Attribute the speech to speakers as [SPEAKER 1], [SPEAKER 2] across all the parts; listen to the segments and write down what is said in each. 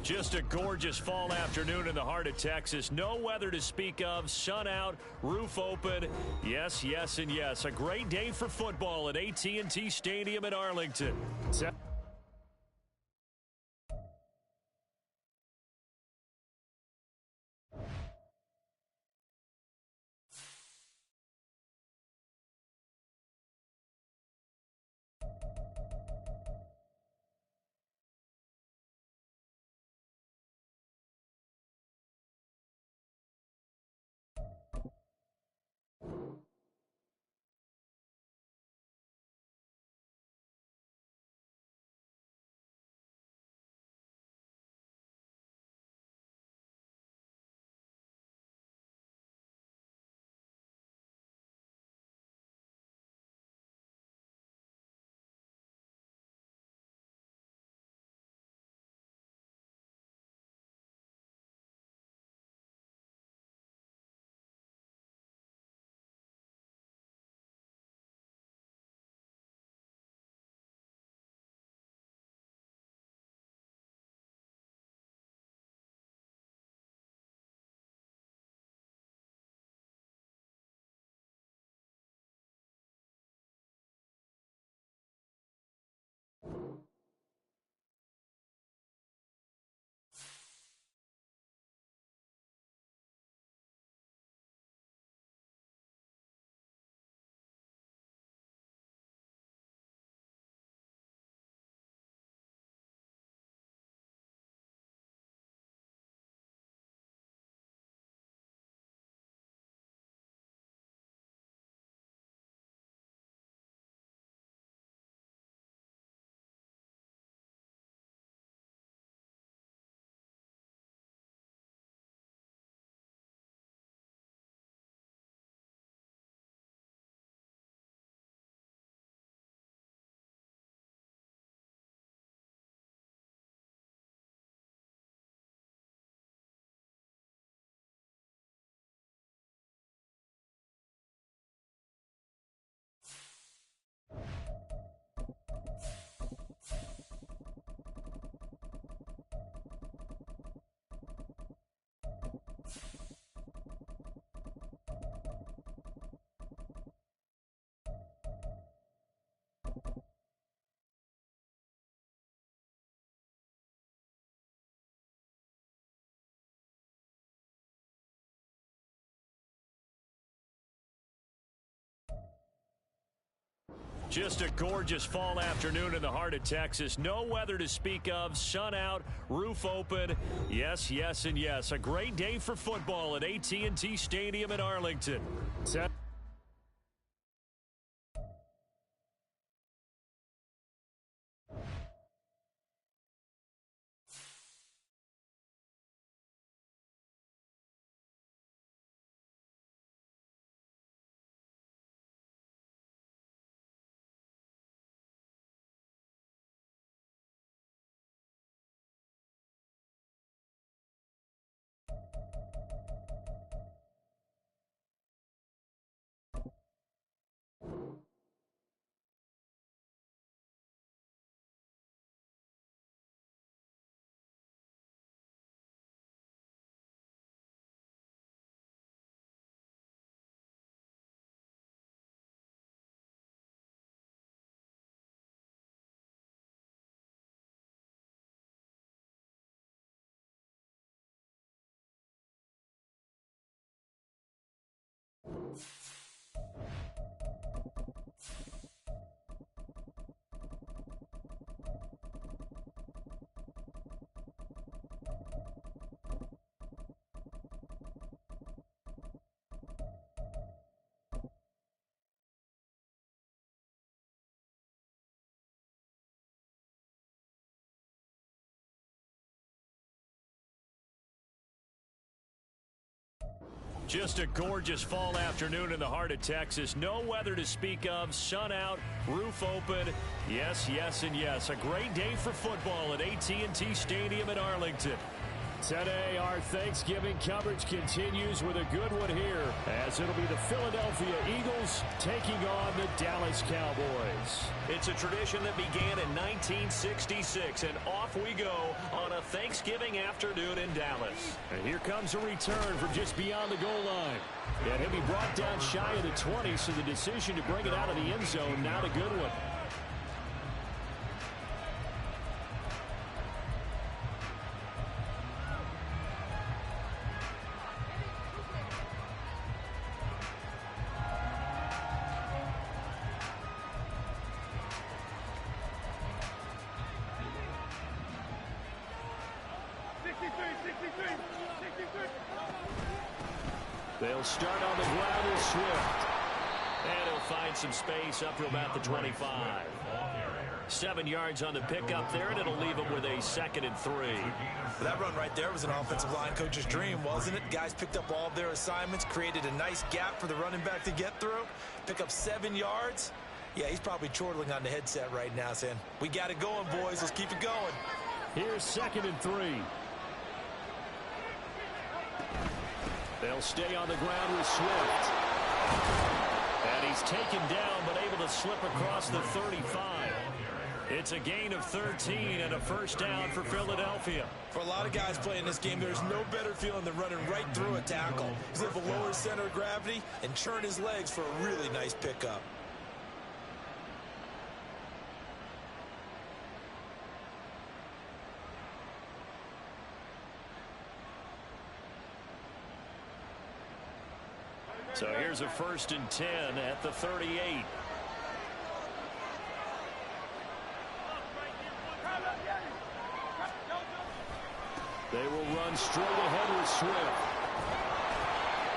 [SPEAKER 1] Just a gorgeous fall afternoon in the heart of Texas. No weather to speak of. Sun out, roof open. Yes, yes, and yes. A great day for football at AT&T Stadium in Arlington. Just a gorgeous fall afternoon in the heart of Texas. No weather to speak of. Sun out, roof open. Yes, yes, and yes. A great day for football at AT&T Stadium in Arlington. Just a gorgeous fall afternoon in the heart of Texas. No weather to speak of. Sun out, roof open. Yes, yes, and yes. A great day for football at AT&T Stadium in Arlington. Today, our Thanksgiving coverage continues with a good one here, as it'll be the Philadelphia Eagles taking on the Dallas Cowboys.
[SPEAKER 2] It's a tradition that began in 1966, and off we go on a Thanksgiving afternoon in Dallas.
[SPEAKER 1] And here comes a return from just beyond the goal line. And he'll be brought down shy of the 20, so the decision to bring it out of the end zone, not a good one.
[SPEAKER 2] They'll start on the ground with Swift. And he'll find some space up to about the 25. 7 yards on the pickup there, and it'll leave him with a 2nd and 3.
[SPEAKER 3] That run right there was an offensive line coach's dream, wasn't it? Guys picked up all of their assignments, created a nice gap for the running back to get through, pick up 7 yards. Yeah, he's probably chortling on the headset right now saying, we got it going, boys. Let's keep it going.
[SPEAKER 1] Here's 2nd and 3. They'll stay on the ground with Swift. And he's taken down, but able to slip across the 35. It's a gain of 13 and a first down for Philadelphia.
[SPEAKER 3] For a lot of guys playing this game, there's no better feeling than running right through a tackle. He's able to lower his center of gravity and churn his legs for a really nice pickup.
[SPEAKER 1] So here's a 1st and 10 at the 38. They will run straight ahead with Swift.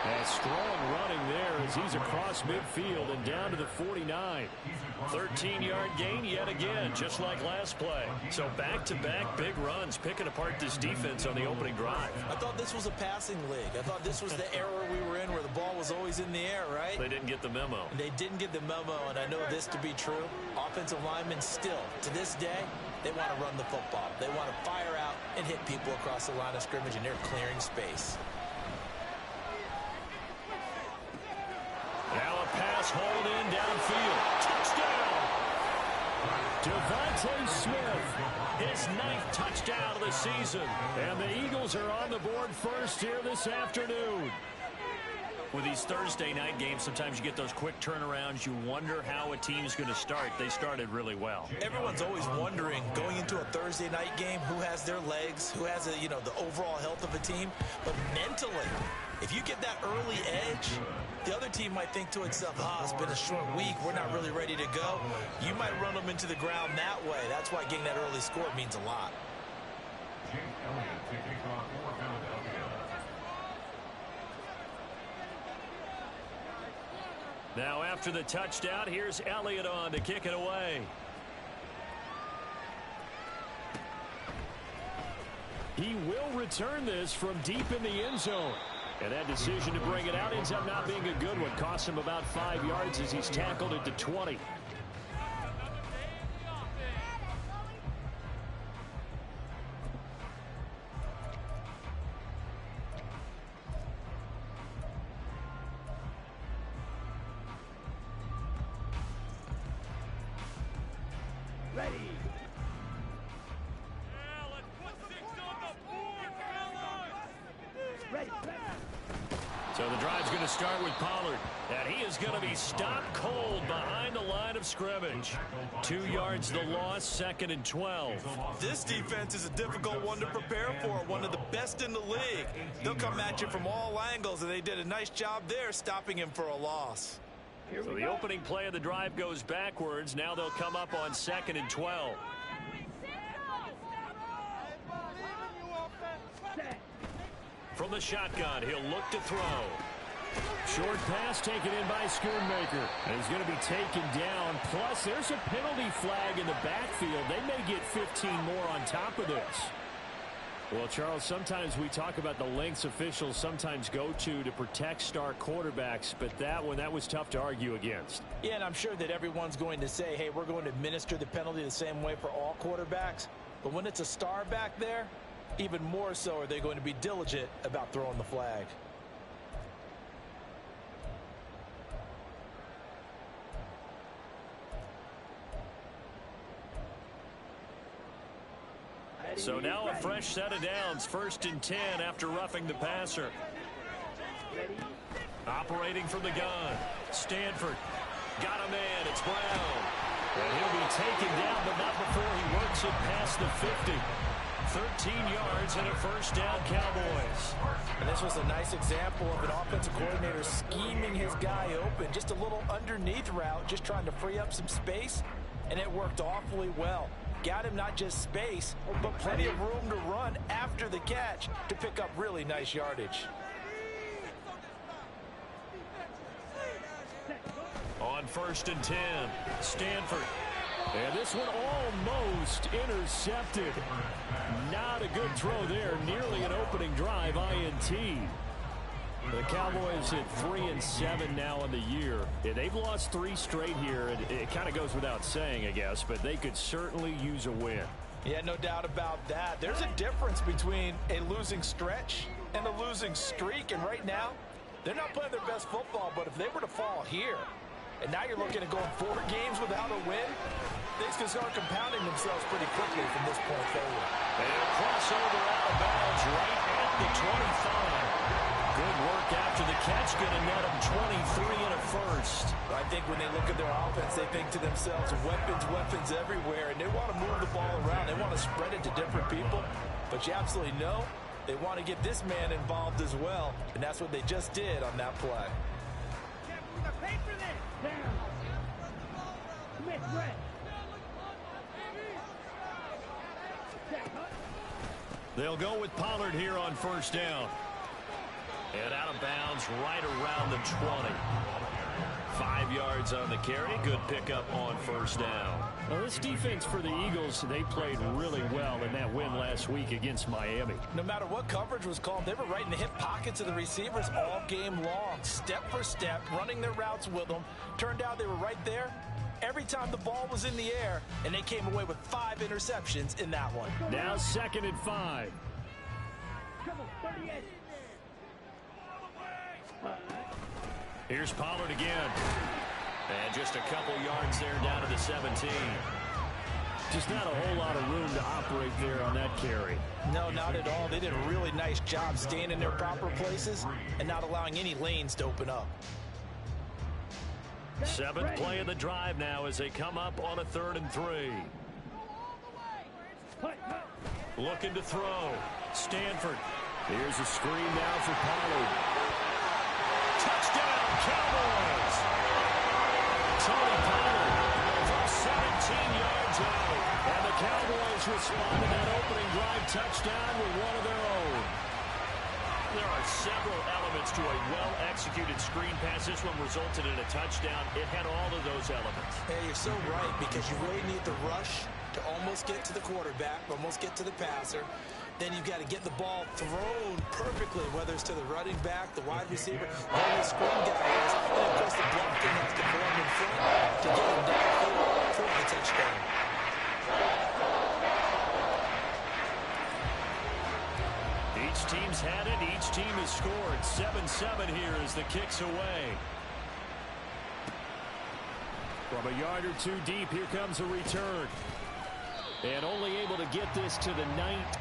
[SPEAKER 1] And strong running there as he's across midfield and down to the 49. 13-yard gain yet again, just like last play. So back-to-back big runs, picking apart this defense on the opening drive.
[SPEAKER 3] I thought this was a passing league. I thought this was the era we were in where the ball was always in the air, right?
[SPEAKER 1] They didn't get the memo.
[SPEAKER 3] They didn't get the memo, and I know this to be true. Offensive linemen still, to this day, they want to run the football. They want to fire out and hit people across the line of scrimmage, and they're clearing space.
[SPEAKER 1] Now a pass hauled in downfield. Touchdown! Devontae Smith, his 9th touchdown of the season. And the Eagles are on the board first here this afternoon. With these Thursday night games, sometimes you get those quick turnarounds. You wonder how a team's going to start. They started really well.
[SPEAKER 3] Everyone's always wondering, going into a Thursday night game, who has their legs, who has, the overall health of a team. But mentally, if you get that early edge, the other team might think to itself, it's been a short week. We're not really ready to go. You might run them into the ground that way. That's why getting that early score means a lot.
[SPEAKER 1] Now after the touchdown, here's Elliott on to kick it away. He will return this from deep in the end zone. And that decision to bring it out ends up not being a good one. Cost him about 5 yards as he's tackled at the 20.
[SPEAKER 4] Ready.
[SPEAKER 1] So the drive's going to start with Pollard. And he is going to be stopped cold behind the line of scrimmage. 2 yards the loss, 2nd and 12.
[SPEAKER 3] This defense is a difficult one to prepare for, one of the best in the league. They'll come at you from all angles, and they did a nice job there stopping him for a loss.
[SPEAKER 1] So the opening play of the drive goes backwards. Now they'll come up on 2nd and 12. From the shotgun, he'll look to throw. Short pass taken in by Schoonmaker. And he's going to be taken down. Plus, there's a penalty flag in the backfield. They may get 15 more on top of this. Well, Charles, sometimes we talk about the lengths officials sometimes go to protect star quarterbacks, but that one, that was tough to argue against.
[SPEAKER 3] Yeah, and I'm sure that everyone's going to say, hey, we're going to administer the penalty the same way for all quarterbacks. But when it's a star back there, even more so are they going to be diligent about throwing the flag.
[SPEAKER 1] So now a fresh set of downs, 1st and 10 after roughing the passer. Operating from the gun, Stanford got a man. It's Brown. And he'll be taken down, but not before he works it past the 50. 13 yards and a 1st down, Cowboys.
[SPEAKER 3] And this was a nice example of an offensive coordinator scheming his guy open. Just a little underneath route, just trying to free up some space, and it worked awfully well. Got him not just space, but plenty of room to run after the catch to pick up really nice yardage.
[SPEAKER 1] On 1st and 10, Stanford. And this one almost intercepted. Not a good throw there. Nearly an opening drive, INT. The Cowboys at 3-7 now in the year. Yeah, they've lost 3 straight here. It kind of goes without saying, I guess, but they could certainly use a win.
[SPEAKER 3] Yeah, no doubt about that. There's a difference between a losing stretch and a losing streak. And right now, they're not playing their best football, but if they were to fall here, and now you're looking at going 4 games without a win, things can start compounding themselves pretty quickly from this point forward.
[SPEAKER 1] And a crossover out of bounds right at the 25. Good work after the catch, going to net them 23 and a 1st.
[SPEAKER 3] I think when they look at their offense, they think to themselves, weapons everywhere, and they want to move the ball around. They want to spread it to different people, but you absolutely know they want to get this man involved as well, and that's what they just did on that play.
[SPEAKER 1] They'll go with Pollard here on 1st down. And out of bounds right around the 20. 5 yards on the carry. Good pickup on 1st down. Now this defense for the Eagles, they played really well in that win last week against Miami.
[SPEAKER 3] No matter what coverage was called, they were right in the hip pockets of the receivers all game long. Step for step, running their routes with them. Turned out they were right there every time the ball was in the air, and they came away with 5 interceptions in that one.
[SPEAKER 1] Now 2nd and 5. Here's Pollard again. And just a couple yards there down to the 17. Just not a whole lot of room to operate there on that carry.
[SPEAKER 3] No, not at all. They did a really nice job staying in their proper places and not allowing any lanes to open up.
[SPEAKER 1] 7th play of the drive now as they come up on a 3rd and 3. Looking to throw. Stanford. Here's a screen now for Pollard. Touchdown, Cowboys! Tony Pollard from 17 yards out. And the Cowboys respond to that opening drive touchdown with one of their own. There are several elements to a well-executed screen pass. This one resulted in a touchdown. It had all of those elements.
[SPEAKER 3] Hey, you're so right, because you really need the rush to almost get to the quarterback, almost get to the passer. Then you've got to get the ball thrown perfectly, whether it's to the running back, the wide receiver, or the screen guy is. And, of course, the blocking has to form in front to get him downfield for the touchdown.
[SPEAKER 1] Each team's had it. Each team has scored. 7-7 here as the kick's away. From a yard or 2 deep, here comes a return. And only able to get this to the 9th.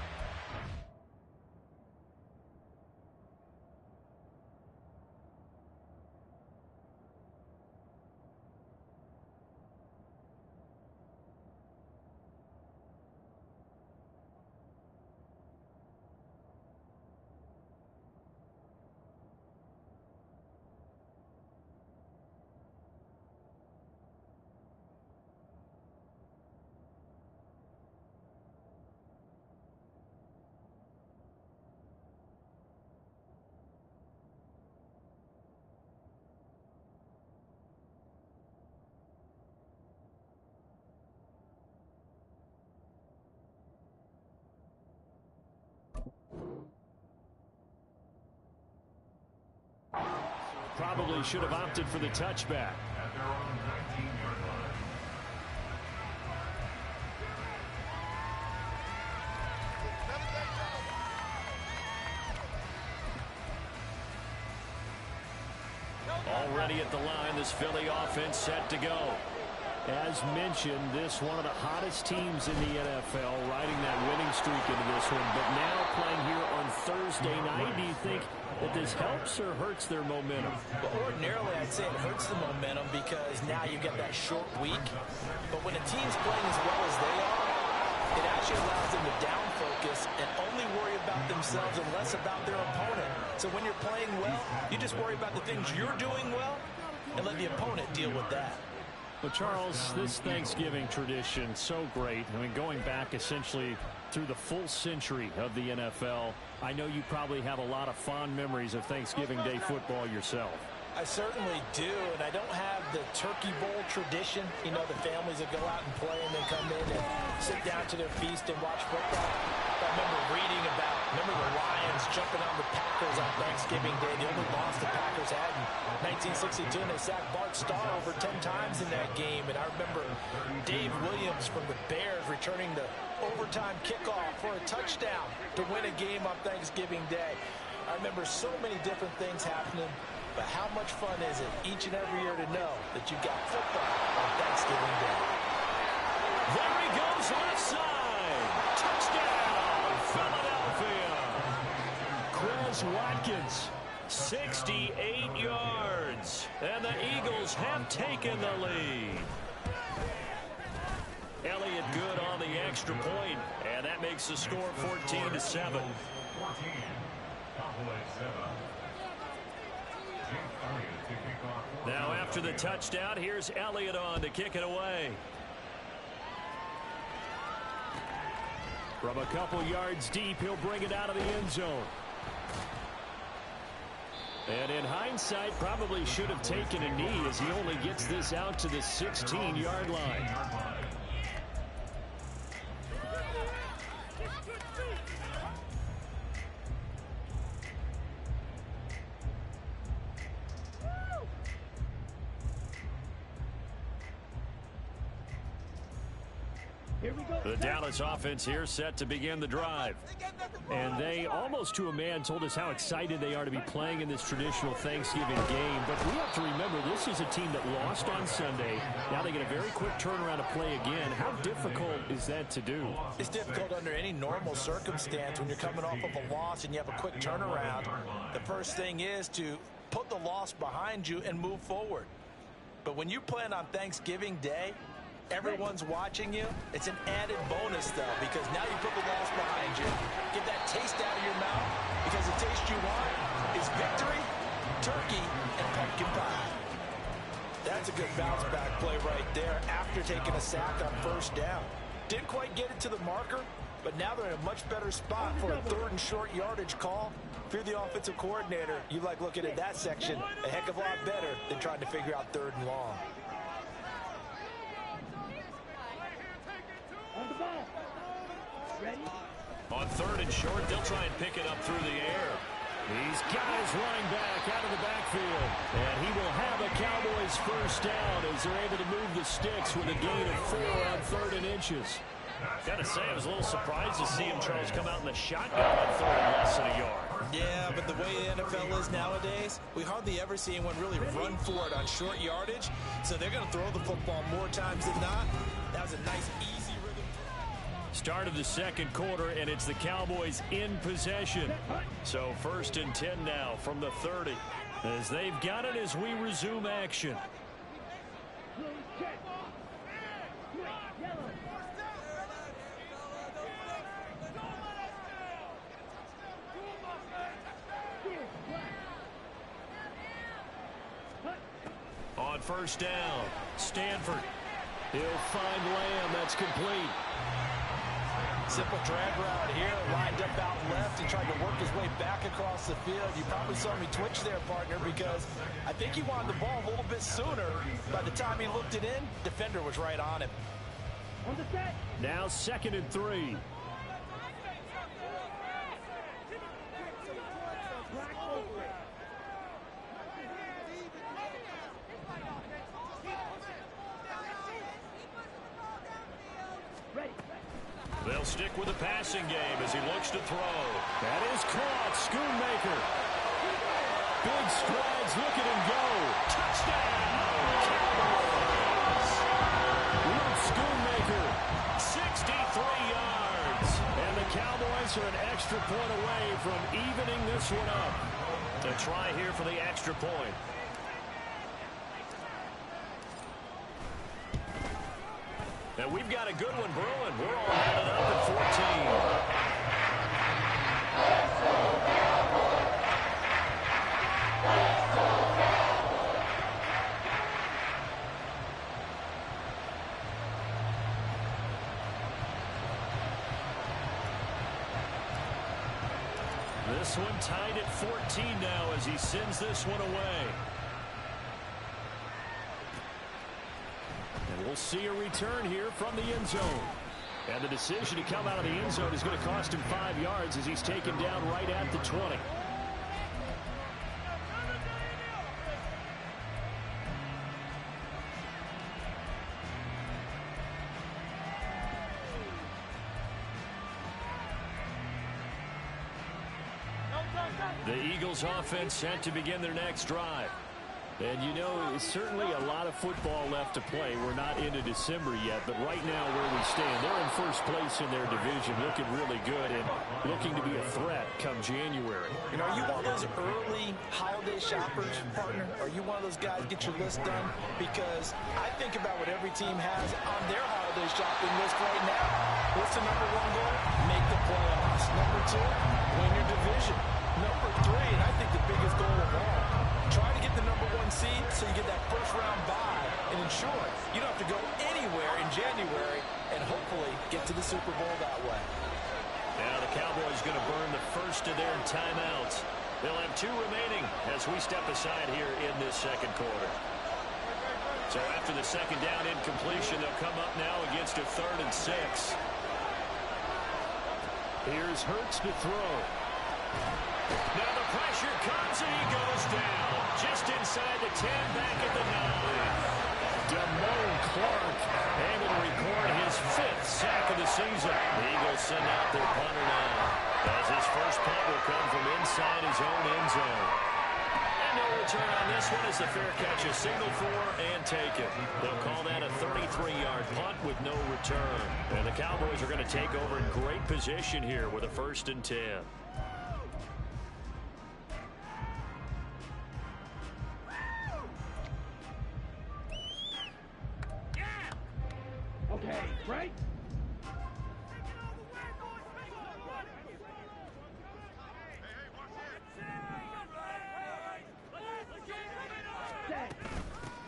[SPEAKER 1] Probably should have opted for the touchback. Already at the line, this Philly offense set to go. As mentioned, this one of the hottest teams in the NFL, riding that winning streak into this one. But now playing here on Thursday night, do you think that this helps or hurts their momentum?
[SPEAKER 3] Well, ordinarily, I'd say it hurts the momentum because now you get that short week. But when a team's playing as well as they are, it actually allows them to down focus and only worry about themselves and less about their opponent. So when you're playing well, you just worry about the things you're doing well and let the opponent deal with that.
[SPEAKER 1] Well, Charles, this Thanksgiving tradition, so great. I mean, going back essentially through the full century of the NFL, I know you probably have a lot of fond memories of Thanksgiving Day football yourself.
[SPEAKER 3] I certainly do, and I don't have the Turkey Bowl tradition. You know, the families that go out and play and then come in and sit down to their feast and watch football. But I remember reading about, the Lions jumping on the Packers on Thanksgiving Day. The only loss the Packers had in 1962, and they sacked Bart Starr over 10 times in that game. And I remember Dave Williams from the Bears returning the overtime kickoff for a touchdown to win a game on Thanksgiving Day. I remember so many different things happening. But how much fun is it each and every year to know that you got football on Thanksgiving Day?
[SPEAKER 1] There he goes, left side. Touchdown, Philadelphia. Chris Watkins, 68 yards. And the Eagles have taken the lead. Elliott good on the extra point, and that makes the score 14-7. Now after the touchdown, here's Elliott on to kick it away. From a couple yards deep, he'll bring it out of the end zone. And in hindsight, probably should have taken a knee as he only gets this out to the 16-yard line. The Dallas offense here set to begin the drive. And they, almost to a man, told us how excited they are to be playing in this traditional Thanksgiving game. But we have to remember, this is a team that lost on Sunday. Now they get a very quick turnaround to play again. How difficult is that to do?
[SPEAKER 3] It's difficult under any normal circumstance when you're coming off of a loss and you have a quick turnaround. The first thing is to put the loss behind you and move forward. But when you plan on Thanksgiving Day, everyone's watching you. It's an added bonus, though, because now you put the loss behind you. Get that taste out of your mouth, because the taste you want is victory, turkey, and pumpkin pie. That's a good bounce-back play right there after taking a sack on first down. Didn't quite get it to the marker, but now they're in a much better spot for a third and short yardage call. If you're the offensive coordinator, you like looking at that section a heck of a lot better than trying to figure out third and long.
[SPEAKER 1] On third and short, they'll try and pick it up through the air. He's got his running back out of the backfield. And he will have a Cowboys first down as they're able to move the sticks with a gain of 4 on 3rd and inches. Got to say, I was a little surprised to see him, Charles, come out in the shotgun on 3rd and less than a yard.
[SPEAKER 3] Yeah, but the way the NFL is nowadays, we hardly ever see anyone really run for it on short yardage. So they're going to throw the football more times than not. That was a nice, easy rhythm.
[SPEAKER 1] Start of the second quarter, and it's the Cowboys in possession. So 1st and 10 now from the 30 as they've got it as we resume action. On first down, Stanford. He'll find Lamb. That's complete.
[SPEAKER 3] Simple drag route here, lined up out left and tried to work his way back across the field. You probably saw me twitch there, partner, because I think he wanted the ball a little bit sooner. By the time he looked it in, defender was right on him.
[SPEAKER 1] Now 2nd and 3. They'll stick with the passing game as he looks to throw. That is caught. Schoonmaker. Big strides. Look at him go. Touchdown, Cowboys. Luke Schoonmaker, 63 yards. And the Cowboys are an extra point away from evening this one up. A try here for the extra point. And we've got a good one brewing. We're all added up at 14. This one tied at 14 now as he sends this one away. And we'll see a return here from the end zone. And the decision to come out of the end zone is going to cost him 5 yards as he's taken down right at the 20. The Eagles offense set to begin their next drive. And you know, it's certainly a lot of football left to play. We're not into December yet, but right now where we stand, they're in first place in their division, looking really good and looking to be a threat come January.
[SPEAKER 3] You know, are you one of those early holiday shoppers, partner? Are you one of those guys get your list done? Because I think about what every team has on their holiday shopping list right now. What's the number one goal? Make the playoffs. Number two, win your division. Number three, and I think the biggest goal of all, try to get the number one seed so you get that first round bye and ensure you don't have to go anywhere in January and hopefully get to the Super Bowl that way.
[SPEAKER 1] Now the Cowboys going to burn the first of their timeouts. They'll have 2 remaining as we step aside here in this second quarter. So after the second down incompletion, they'll come up now against a 3rd and 6. Here's Hurts to throw. Now the pressure comes and he goes down. Just inside the 10, back at the 9. Damone Clark able to record his 5th sack of the season. The Eagles send out their punter now, as his first punt will come from inside his own end zone. And no return on this one as the fair catch is signaled for and taken. They'll call that a 33-yard punt with no return. And the Cowboys are going to take over in great position here with a 1st and 10.
[SPEAKER 4] Okay, right?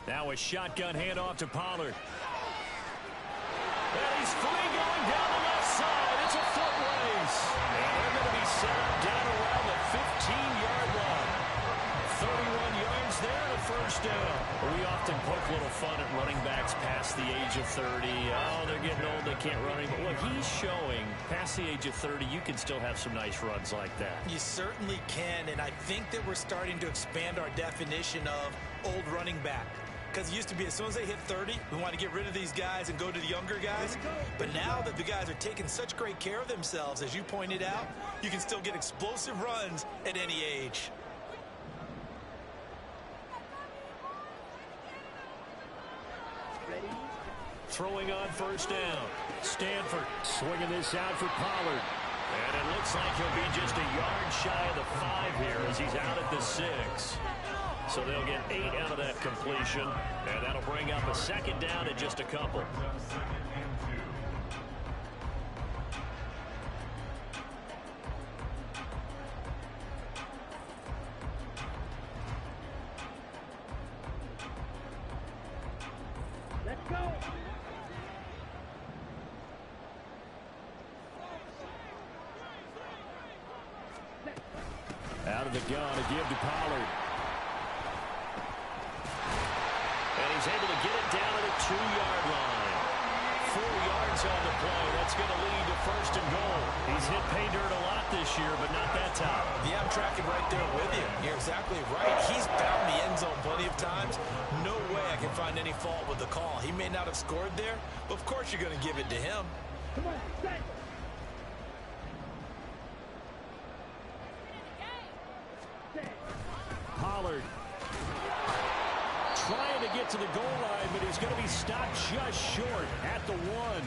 [SPEAKER 1] Now a shotgun handoff to Pollard. And he's free going down the left side. It's a foot race. And they're going to be set up down around the 15-yard line. 31 yards there and a first down. We often poke a little fun at running backs past the age of 30. Oh, they're getting old, they can't run anymore. Well, he's showing past the age of 30, you can still have some nice runs like that.
[SPEAKER 3] You certainly can, and I think that we're starting to expand our definition of old running back. Because it used to be as soon as they hit 30, we want to get rid of these guys and go to the younger guys. But now that the guys are taking such great care of themselves, as you pointed out, you can still get explosive runs at any age.
[SPEAKER 1] Throwing on first down. Stanford swinging this out for Pollard. And it looks like he'll be just a yard shy of the 5 here as he's out at the 6. So they'll get 8 out of that completion. And that'll bring up a 2nd down and just a couple.
[SPEAKER 4] Let's go!
[SPEAKER 1] Out of the gun to give to Pollard. And he's able to get it down to the 2-yard line. 4 yards on the play. That's going to lead to 1st and goal. He's hit pay dirt a lot this year, but not that time.
[SPEAKER 3] Yeah, I'm tracking right there with you. You're exactly right. He's found the end zone plenty of times. No way I can find any fault with the call. He may not have scored there, but of course you're going to give it to him.
[SPEAKER 4] Come on, set!
[SPEAKER 1] trying to get to the goal line, but he's going to be stopped just short at the 1.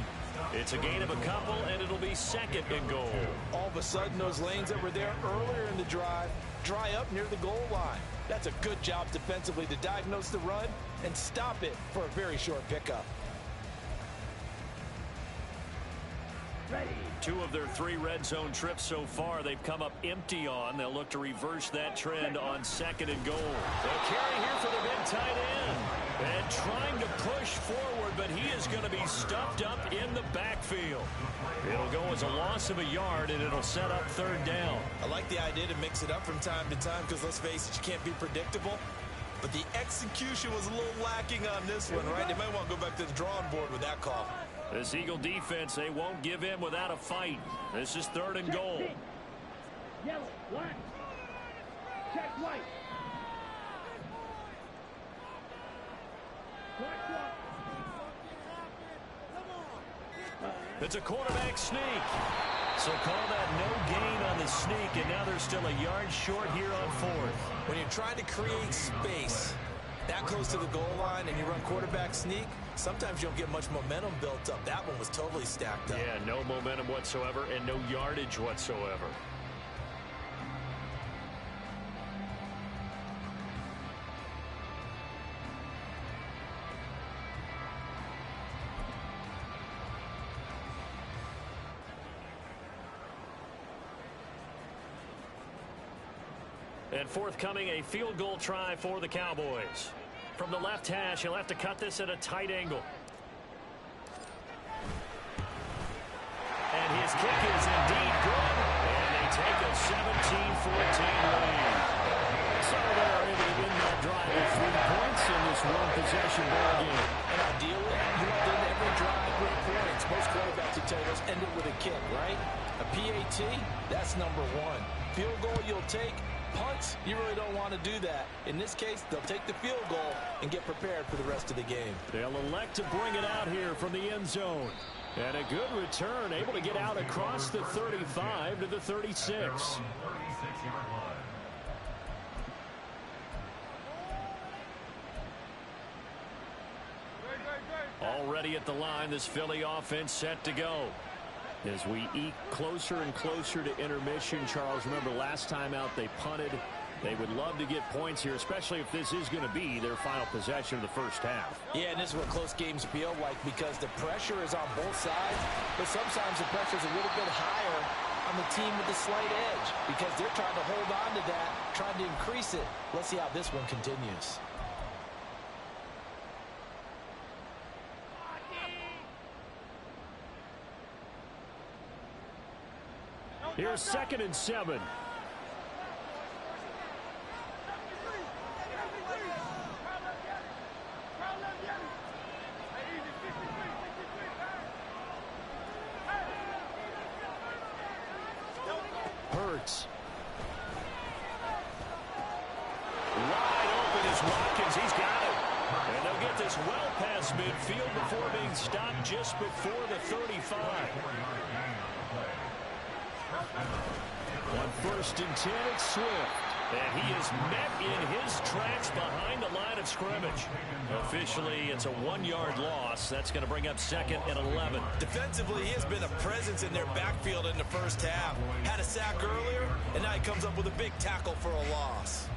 [SPEAKER 1] It's a gain of a couple, and it'll be 2nd and goal.
[SPEAKER 3] All of a sudden, those lanes that were there earlier in the drive dry up near the goal line. That's a good job defensively to diagnose the run and stop it for a very short pickup.
[SPEAKER 4] Ready.
[SPEAKER 1] 2 of their 3 red zone trips so far they've come up empty on. They'll look to reverse that trend on 2nd and goal. They'll carry here for the big tight end. And trying to push forward, but he is going to be stuffed up in the backfield. It'll go as a loss of a yard, and it'll set up 3rd down.
[SPEAKER 3] I like the idea to mix it up from time to time because, let's face it, you can't be predictable. But the execution was a little lacking on this one, right? They might want to go back to the drawing board with that call.
[SPEAKER 1] This Eagle defense, they won't give in without a fight. This is 3rd and goal.
[SPEAKER 4] Yellow, black. Check white.
[SPEAKER 1] It's a quarterback sneak. So call that no gain on the sneak, and now they're still a yard short here on 4th.
[SPEAKER 3] When you're trying to create space that close to the goal line and you run quarterback sneak, sometimes you don't get much momentum built up. That one was totally stacked up.
[SPEAKER 1] Yeah, no momentum whatsoever and no yardage whatsoever. And forthcoming, a field goal try for the Cowboys. From the left hash, he'll have to cut this at a tight angle. And his kick is indeed good. And they take a 17-14 lead. So they're able to win that drive with 3 points in this one-possession ball game.
[SPEAKER 3] And ideally, you want to end every drive with points. Most quarterbacks will tell us end it with a kick, right? A PAT, that's number 1. Field goal you'll take. Punts, you really don't want to do that. In this case, they'll take the field goal and get prepared for the rest of the game.
[SPEAKER 1] They'll elect to bring it out here from the end zone. And a good return, able to get out across the 35 to the 36. Already at the line, this Philly offense set to go. As we eke closer and closer to intermission, Charles, remember last time out they punted. They would love to get points here, especially if this is going to be their final possession of the first half.
[SPEAKER 3] Yeah, and this is what close games feel like because the pressure is on both sides, but sometimes the pressure is a little bit higher on the team with the slight edge because they're trying to hold on to that, trying to increase it. Let's see how this one continues.
[SPEAKER 1] Here's 2nd and 7. Hurts. Wide open is Watkins. He's got it. And they'll get this well past midfield before being stopped just before the 35. On 1st and 10, it's Swift. And he is met in his tracks behind the line of scrimmage. Officially, it's a 1-yard loss. That's going to bring up 2nd and 11.
[SPEAKER 3] Defensively, he has been a presence in their backfield in the first half. Had a sack earlier, and now he comes up with a big tackle for a loss.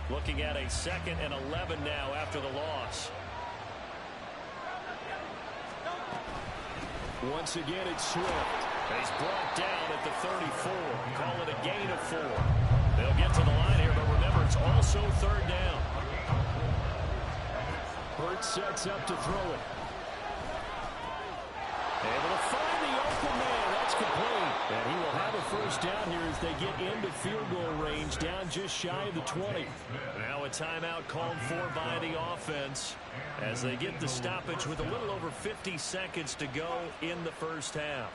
[SPEAKER 1] Looking at a 2nd and 11 now after the loss. Once again, it's Swift. And he's brought down at the 34. Call it a gain of 4. They'll get to the line here, but remember, it's also 3rd down. Hurts sets up to throw it. Able to find the open man. That's complete. And he will have a first down here as they get into field goal range, down just shy of the 20. Now a timeout called for by the offense as they get the stoppage with a little over 50 seconds to go in the first half.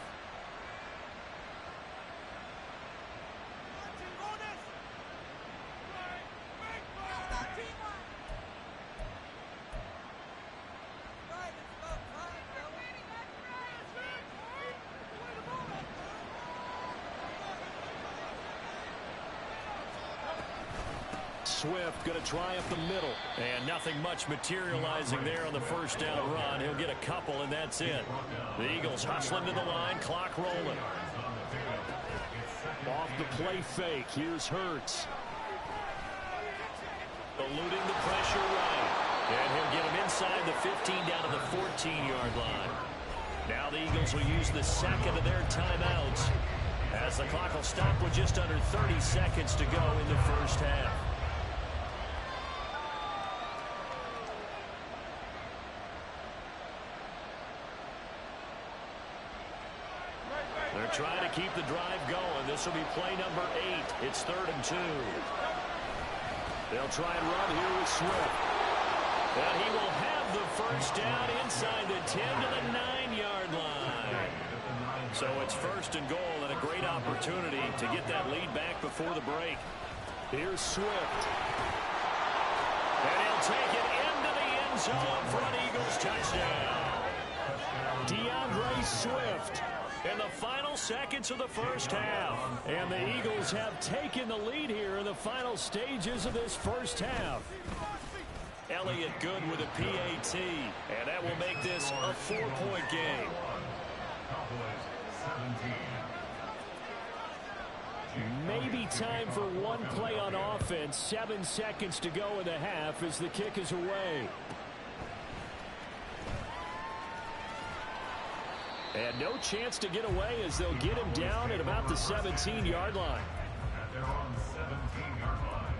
[SPEAKER 1] Swift going to try up the middle. And nothing much materializing there on the first down run. He'll get a couple, and that's it. The Eagles hustling to the line, clock rolling. Off the play fake, here's Hurts. Eluding the pressure right. And he'll get him inside the 15 down to the 14-yard line. Now the Eagles will use the second of their timeouts as the clock will stop with just under 30 seconds to go in the first half. They're trying to keep the drive going. This will be play number 8. It's 3rd and 2. They'll try and run here with Swift. And he will have the first down inside the 10 to the 9-yard line. So it's 1st and goal and a great opportunity to get that lead back before the break. Here's Swift. And he'll take it into the end zone for an Eagles touchdown. DeAndre Swift in the final seconds of the first half. And the Eagles have taken the lead here in the final stages of this first half. Elliott good with a PAT. And that will make this a 4-point game. Maybe time for one play on offense. 7 seconds to go in the half as the kick is away. And no chance to get away as they'll get him down at about the 17-yard line.
[SPEAKER 5] They're on the 17-yard line.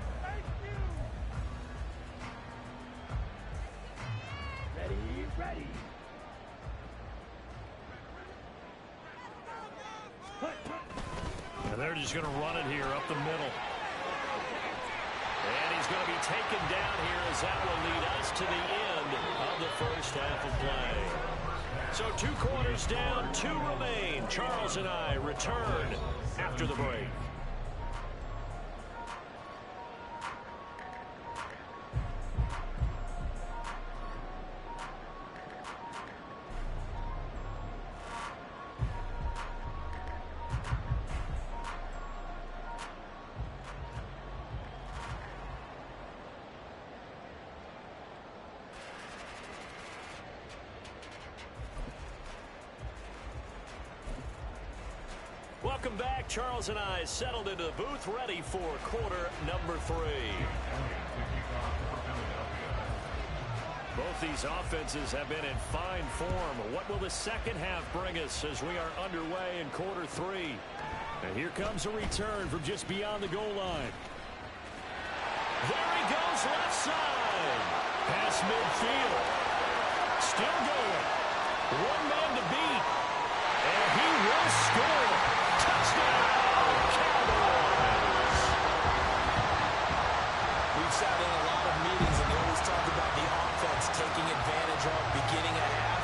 [SPEAKER 4] Ready.
[SPEAKER 1] And they're just going to run it here up the middle. And he's going to be taken down here as that will lead us to the end of the first half of play. So 2 quarters down, 2 remain. Charles and I return after the break. Welcome back. Charles and I settled into the booth, ready for quarter number 3. Both these offenses have been in fine form. What will the second half bring us as we are underway in quarter 3? And here comes a return from just beyond the goal line. There he goes, left side. Past midfield. Still going. One man to beat. And he will score. Touchdown, Cowboys!
[SPEAKER 3] We've sat in a lot of meetings, and they always talk about the offense taking advantage of beginning a half.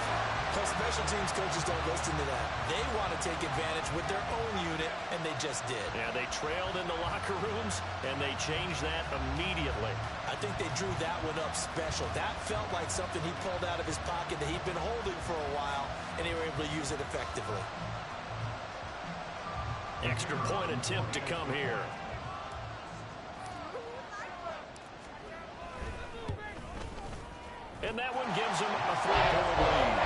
[SPEAKER 3] But special teams coaches don't listen to that. They want to take advantage with their own unit, and they just did.
[SPEAKER 1] Yeah, they trailed in the locker rooms, and they changed that immediately.
[SPEAKER 3] I think they drew that one up special. That felt like something he pulled out of his pocket that he'd been holding for a while, and they were able to use it effectively.
[SPEAKER 1] Extra point attempt to come here. And that one gives them a 3-point lead.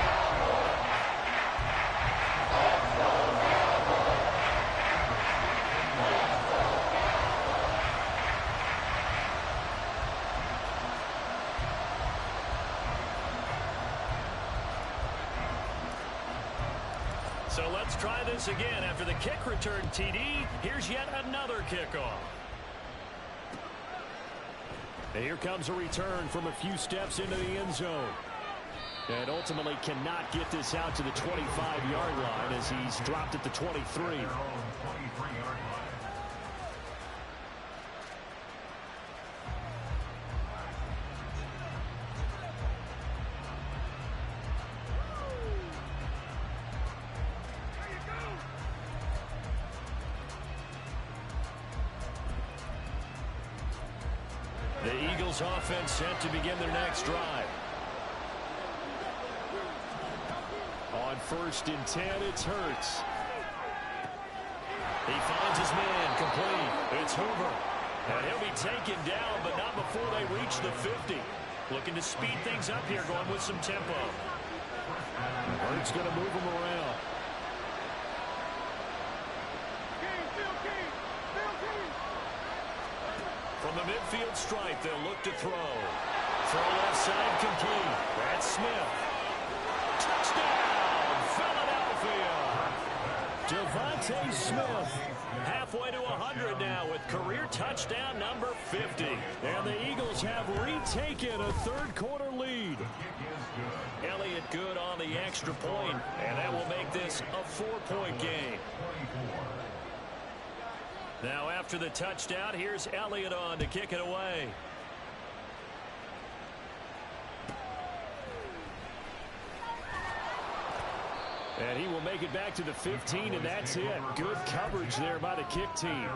[SPEAKER 1] So let's try this again. After the kick return TD, here's yet another kickoff. And here comes a return from a few steps into the end zone. And ultimately cannot get this out to the 25-yard line as he's dropped at the 23. The Eagles offense set to begin their next drive. On 1st and 10, it's Hurts. He finds his man complete. It's Hoover. And he'll be taken down, but not before they reach the 50. Looking to speed things up here, going with some tempo. Hurt's going to move him around. From the midfield stripe, they'll look to throw. Throw left side complete. That's Smith. Touchdown, Philadelphia. Devontae Smith, halfway to 100 now with career touchdown number 50. And the Eagles have retaken a third-quarter lead. Elliott good on the extra point, and that will make this a 4-point game. Now after the touchdown, here's Elliott on to kick it away. And he will make it back to the 15, and that's it. Good coverage there by the kick team.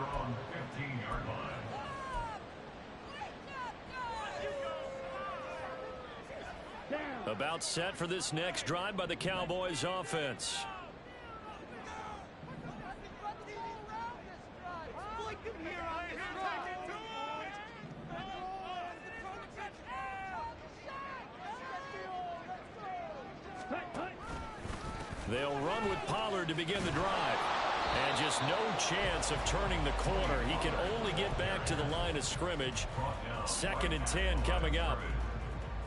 [SPEAKER 1] About set for this next drive by the Cowboys offense. They'll run with Pollard to begin the drive. And just no chance of turning the corner. He can only get back to the line of scrimmage. 2nd and 10 coming up.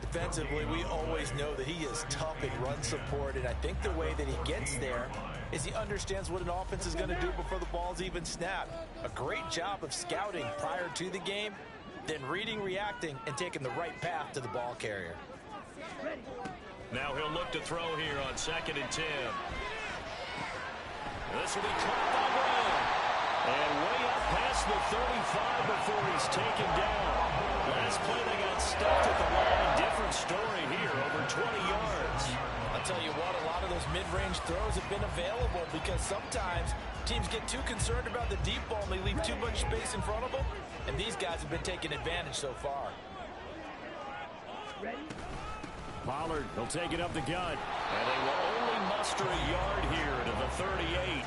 [SPEAKER 3] Defensively, we always know that he is tough in run support, and I think the way that he gets there is he understands what an offense is going to do before the ball's even snapped. A great job of scouting prior to the game, then reading, reacting, and taking the right path to the ball carrier.
[SPEAKER 1] Now he'll look to throw here on 2nd and 10. This will be caught by Brown. And way up past the 35 before he's taken down. Last play they got stuffed at the line. Different story here, over 20 yards.
[SPEAKER 3] I'll tell you what, a lot of those mid-range throws have been available because sometimes teams get too concerned about the deep ball and they leave too much space in front of them. And these guys have been taking advantage so far.
[SPEAKER 1] Pollard will take it up the gut. And they will only muster a yard here to the 38.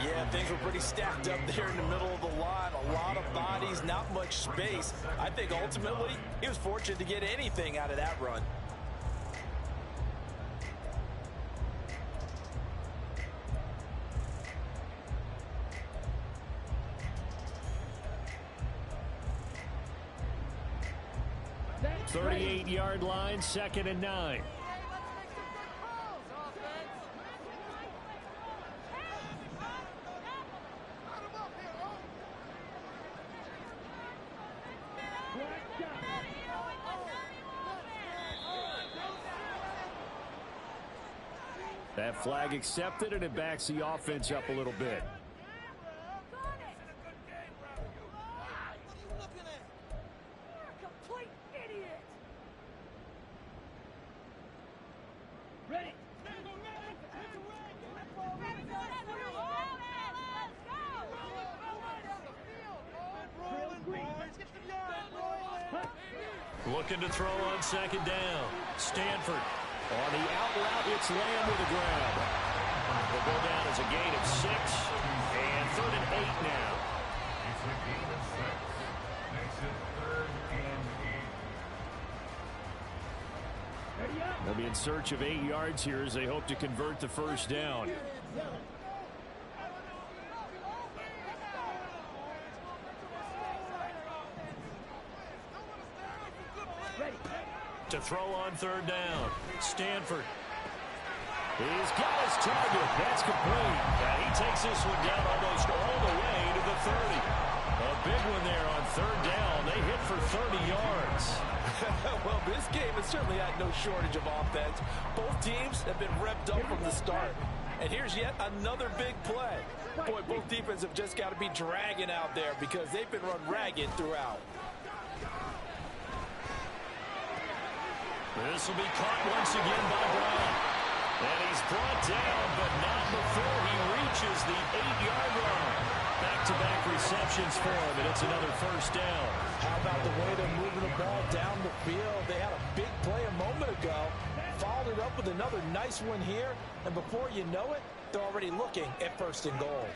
[SPEAKER 3] Yeah, things were pretty stacked up there in the middle of the line. A lot of bodies, not much space. I think ultimately he was fortunate to get anything out of that run.
[SPEAKER 1] The 38-yard line, 2nd and 9. That flag accepted, and it backs the offense up a little bit. Looking to throw on 2nd down. Stanford on the out route. It's Lamb with a grab. Will go down as a gain of 6. And 3rd and 8 now.
[SPEAKER 5] It's a gain of 6. Makes it 3rd and 8.
[SPEAKER 1] They'll be in search of 8 yards here as they hope to convert the first down. To throw on 3rd down. Stanford. He's got his target. That's complete. And he takes this one down almost all the way to the 30. A big one there on 3rd down. They hit for 30 yards.
[SPEAKER 3] Well, this game has certainly had no shortage of offense. Both teams have been revved up from the start. And here's yet another big play. Boy, both defenses have just got to be dragging out there because they've been run ragged throughout.
[SPEAKER 1] This will be caught once again by Brown. And he's brought down, but not before he reaches the 8-yard line. Back-to-back receptions for him, and it's another first down.
[SPEAKER 3] How about the way they're moving the ball down the field? They had a big play a moment ago, followed it up with another nice one here, and before you know it, they're already looking at 1st and goal.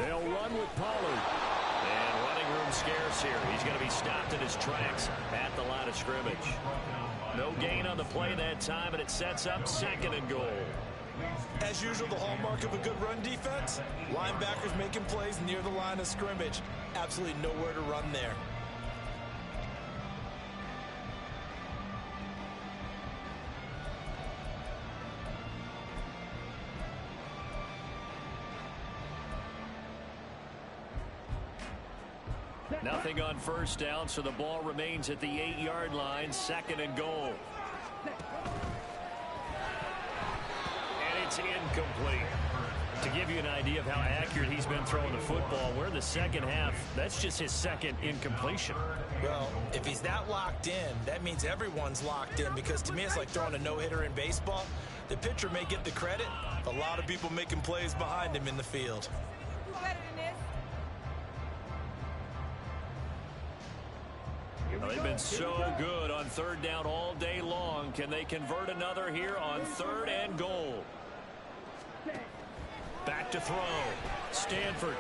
[SPEAKER 1] They'll run with Pollard. And running room scarce here. He's going to be stopped in his tracks at the line of scrimmage. No gain on the play that time, and it sets up 2nd and goal.
[SPEAKER 3] As usual, the hallmark of a good run defense, linebackers making plays near the line of scrimmage. Absolutely nowhere to run there.
[SPEAKER 1] Nothing on first down, so the ball remains at the 8-yard line, 2nd and goal. And it's incomplete. To give you an idea of how accurate he's been throwing the football, we're in the second half. That's just his 2nd incompletion.
[SPEAKER 3] Well, if he's that locked in, that means everyone's locked in, because to me it's like throwing a no-hitter in baseball. The pitcher may get the credit, a lot of people making plays behind him in the field.
[SPEAKER 1] Well, they've been so good on 3rd down all day long. Can they convert another here on 3rd and goal? Back to throw. Stanford.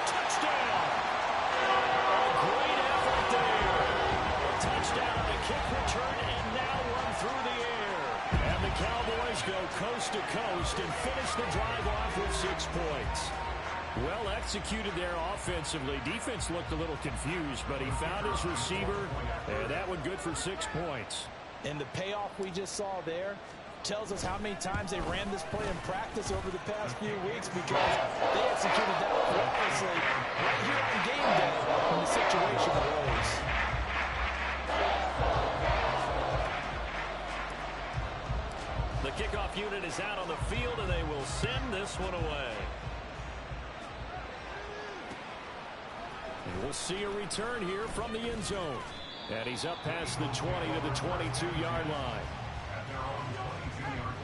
[SPEAKER 1] Touchdown! A great effort there. A touchdown on the kick return, and now run through the air. And the Cowboys go coast to coast and finish the drive off with 6 points. Well executed there offensively. Defense looked a little confused, but he found his receiver, and that one good for 6 points.
[SPEAKER 3] And the payoff we just saw there tells us how many times they ran this play in practice over the past few weeks, because they executed that flawlessly right here on game day when the situation arose.
[SPEAKER 1] The kickoff unit is out on the field, and they will send this one away. And we'll see a return here from the end zone. And he's up past the 20 to the 22-yard line.
[SPEAKER 5] At their own 22-yard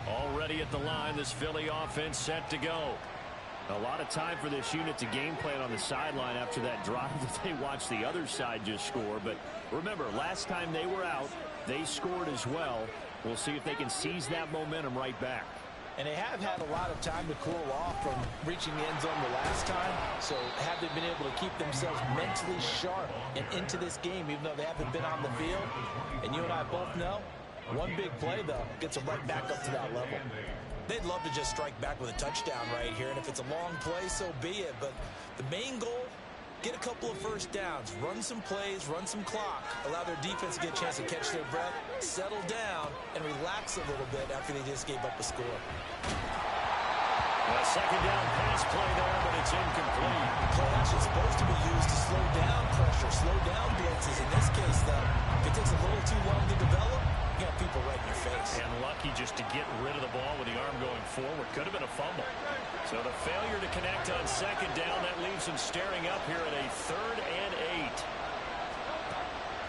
[SPEAKER 5] line.
[SPEAKER 1] Already at the line, this Philly offense set to go. A lot of time for this unit to game plan on the sideline after that drive that they watched the other side just score. But remember, last time they were out, they scored as well. We'll see if they can seize that momentum right back.
[SPEAKER 3] And they have had a lot of time to cool off from reaching the end zone the last time. So have they been able to keep themselves mentally sharp and into this game, even though they haven't been on the field? And you and I both know, one big play, though, gets them right back up to that level. They'd love to just strike back with a touchdown right here, and if it's a long play, so be it. But the main goal, get a couple of first downs, run some plays, run some clock, allow their defense to get a chance to catch their breath, settle down, and relax a little bit after they just gave up a score.
[SPEAKER 1] A second down pass play there, but it's incomplete.
[SPEAKER 3] Play action is supposed to be used to slow down pressure, slow down blitzes. In this case, though, if it takes a little too long to develop, you got people right in your face.
[SPEAKER 1] And lucky just to get rid of the ball with the arm going forward. Could have been a fumble. So the failure to connect on second down, that leaves him staring up here at a 3rd and 8.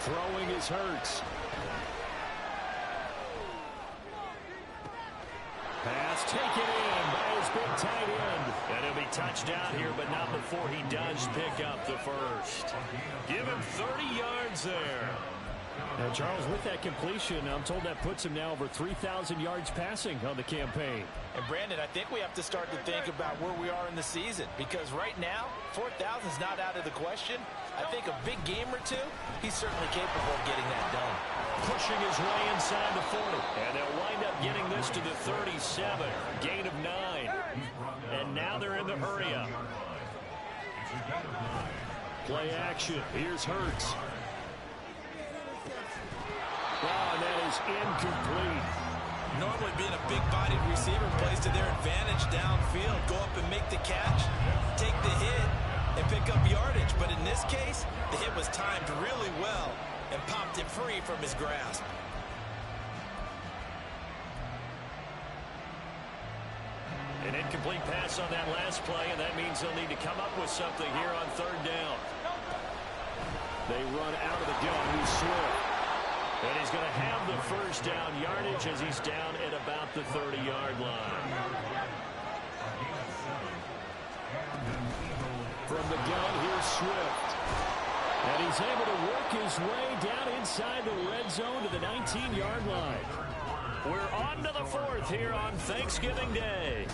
[SPEAKER 1] Throwing is Hurts. Pass taken in by his big tight end. And he'll be touched down here, but not before he does pick up the first. Give him 30 yards there. Now, Charles, with that completion, I'm told that puts him now over 3,000 yards passing on the campaign.
[SPEAKER 3] And, Brandon, I think we have to start to think about where we are in the season, because right now, 4,000 is not out of the question. I think a big game or two, he's certainly capable of getting that done.
[SPEAKER 1] Pushing his way inside the 40. And they'll wind up getting this to the 37. Gain of 9. And now they're in the hurry-up. Play action. Here's Hurts. Wow, and that is incomplete.
[SPEAKER 3] Normally being a big-bodied receiver plays to their advantage downfield. Go up and make the catch, take the hit, and pick up yardage. But in this case, the hit was timed really well and popped it free from his grasp.
[SPEAKER 1] An incomplete pass on that last play, and that means they'll need to come up with something here on 3rd down. They run out of the gun. He's Swift. And he's going to have the first down yardage as he's down at about the 30-yard line. From the gun, here's Swift. And he's able to work his way down inside the red zone to the 19-yard line.
[SPEAKER 2] We're on to the fourth here on Thanksgiving Day.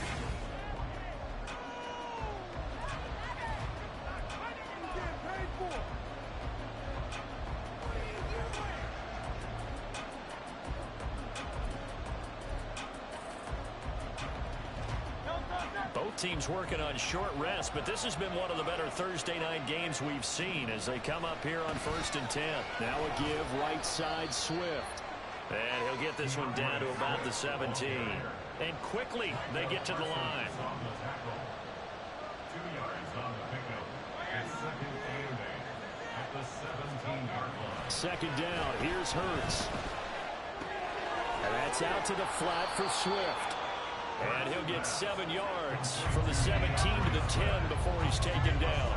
[SPEAKER 2] Both teams working on short rest, but this has been one of the better Thursday night games we've seen as they come up here on 1st and 10.
[SPEAKER 1] Now a give right side Swift.
[SPEAKER 2] And he'll get this one down to about the 17. And quickly they get to the line.
[SPEAKER 5] 2 yards on the pickup. It's second and 8 at the 17-yard line.
[SPEAKER 1] Second down. Here's Hurts. And that's out to the flat for Swift.
[SPEAKER 2] And he'll get 7 yards from the 17 to the 10 before he's taken down.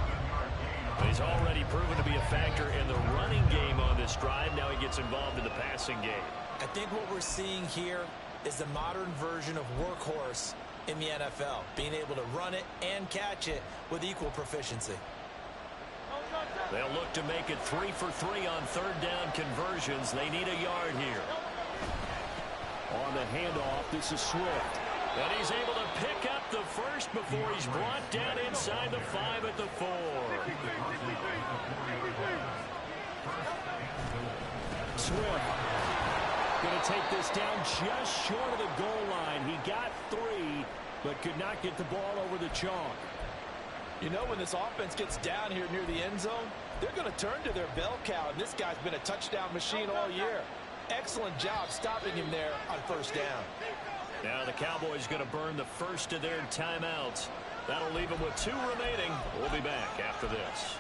[SPEAKER 2] He's already proven to be a factor in the running game on this drive. Now he gets involved in the passing game.
[SPEAKER 3] I think what we're seeing here is the modern version of workhorse in the NFL, being able to run it and catch it with equal proficiency.
[SPEAKER 2] They'll look to make it 3 for 3 on third down conversions. They need a yard here.
[SPEAKER 1] On the handoff, this is Swift.
[SPEAKER 2] And he's able to pick up the first before he's brought down inside the 5 at the 4.
[SPEAKER 1] Swift going to take this down just short of the goal line. He got 3, but could not get the ball over the chalk.
[SPEAKER 3] You know, when this offense gets down here near the end zone, they're going to turn to their bell cow, and this guy's been a touchdown machine all year. Excellent job stopping him there on first down.
[SPEAKER 2] Now the Cowboys going to burn the first of their timeouts. That'll leave them with 2 remaining. We'll be back after this.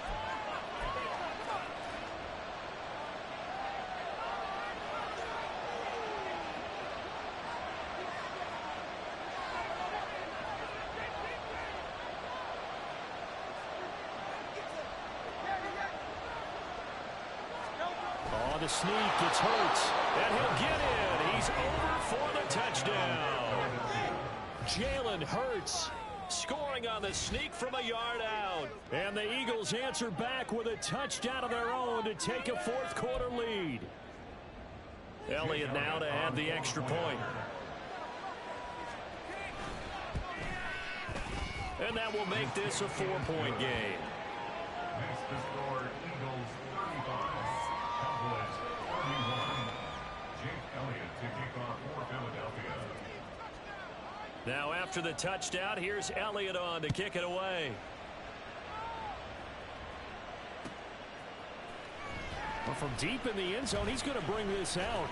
[SPEAKER 1] On the sneak, it's Hurts.
[SPEAKER 2] And he'll get in. He's over for the touchdown.
[SPEAKER 1] Jalen Hurts
[SPEAKER 2] Scoring on the sneak from a yard out.
[SPEAKER 1] And the Eagles answer back with a touchdown of their own to take a fourth-quarter lead.
[SPEAKER 2] Elliott now to add the extra point. And that will make this a 4-point game.
[SPEAKER 5] Makes the score Eagles 35, Cowboys 31. Jake Elliott to kick off for Philadelphia.
[SPEAKER 2] Now after the touchdown, here's Elliott on to kick it away.
[SPEAKER 1] Well, from deep in the end zone, he's going to bring this out.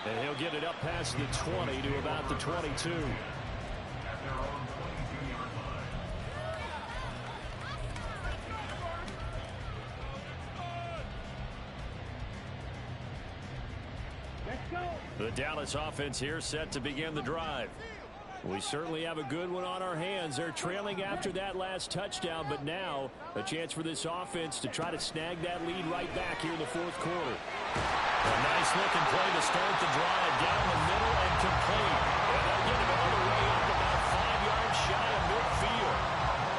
[SPEAKER 1] And he'll get it up past the 20 to about the 22.
[SPEAKER 5] At their own 22-yard line.
[SPEAKER 2] The Dallas offense here set to begin the drive.
[SPEAKER 1] We certainly have a good one on our hands. They're trailing after that last touchdown, but now a chance for this offense to try to snag that lead right back here in the fourth quarter.
[SPEAKER 2] A nice looking play to start the drive down the middle and complete. And they'll get it all the way up about 5 yards shy of midfield.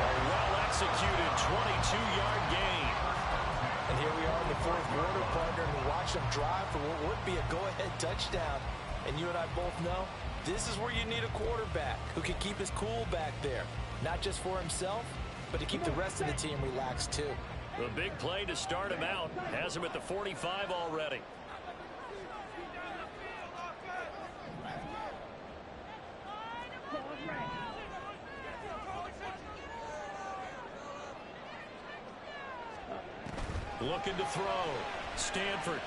[SPEAKER 2] A well-executed 22-yard gain.
[SPEAKER 3] And here we are in the fourth quarter, partner, and we watch them drive for what would be a go-ahead touchdown. And you and I both know this is where you need a quarterback who can keep his cool back there. Not just for himself, but to keep the rest of the team relaxed too.
[SPEAKER 2] The big play to start him out has him at the 45 already. Looking to throw. Stanford.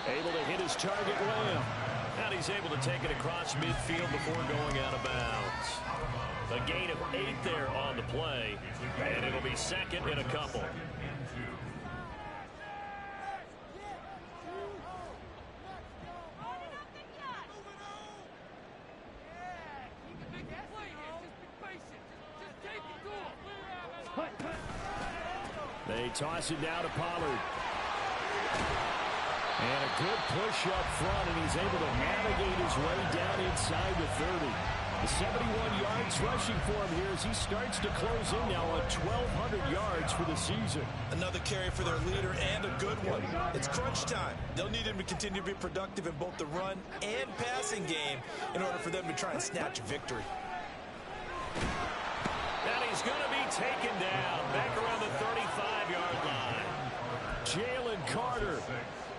[SPEAKER 1] Able to hit his target, Lamb.
[SPEAKER 2] And he's able to take it across midfield before going out of bounds. A gain of 8 there on the play. And it'll be second in a couple.
[SPEAKER 1] They toss it down to Pollard. And a good push up front, and he's able to navigate his way down inside the 30. 71 yards rushing for him here as he starts to close in now on 1,200 yards for the season.
[SPEAKER 3] Another carry for their leader and a good one. It's crunch time. They'll need him to continue to be productive in both the run and passing game in order for them to try and snatch a victory.
[SPEAKER 1] And he's going to be taken down back around the 35-yard line. Jalen Carter.